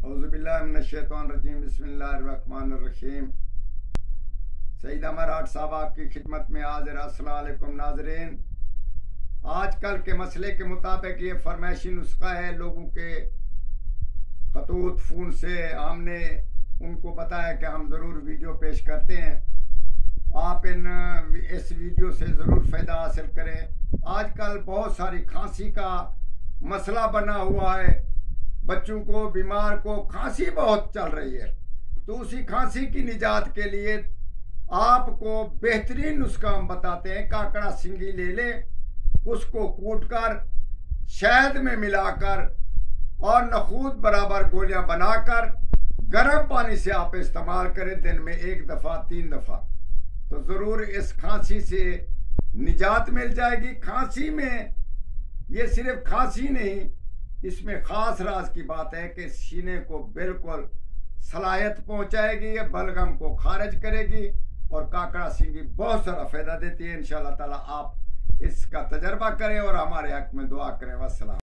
औज़ुबिल्लाहिमिनश्शैतानिर्रजीम बिस्मिल्लाहिर्रहमानिर्रहीम। सईदा मराठ साहब आपकी खिदमत में हाजिर। अस्सलाम वालेकुम नाज़रीन। आजकल के मसले के मुताबिक ये फरमाइशी नुस्खा है। लोगों के खतूत फ़ोन से हमने उनको बताया कि हम ज़रूर वीडियो पेश करते हैं, आप इस वीडियो से ज़रूर फ़ायदा हासिल करें। आजकल बहुत सारी खांसी का मसला बना हुआ है, बच्चों को बीमार को खांसी बहुत चल रही है। तो उसी खांसी की निजात के लिए आपको बेहतरीन नुस्खा हम बताते हैं। काकड़ा सिंगी ले लें, उसको कूटकर शहद में मिलाकर और नखूद बराबर गोलियां बनाकर गर्म पानी से आप इस्तेमाल करें, दिन में 1 दफ़ा 3 दफ़ा, तो ज़रूर इस खांसी से निजात मिल जाएगी। खांसी में ये सिर्फ खांसी नहीं, इसमें ख़ास राज की बात है कि सीने को बिल्कुल सलाहियत पहुंचाएगी, ये बलगम को खारिज करेगी और काकड़ा सिंगी बहुत सारा फ़ायदा देती है। इंशाअल्लाह ताला आप इसका तजर्बा करें और हमारे हक में दुआ करें। वस्सलाम।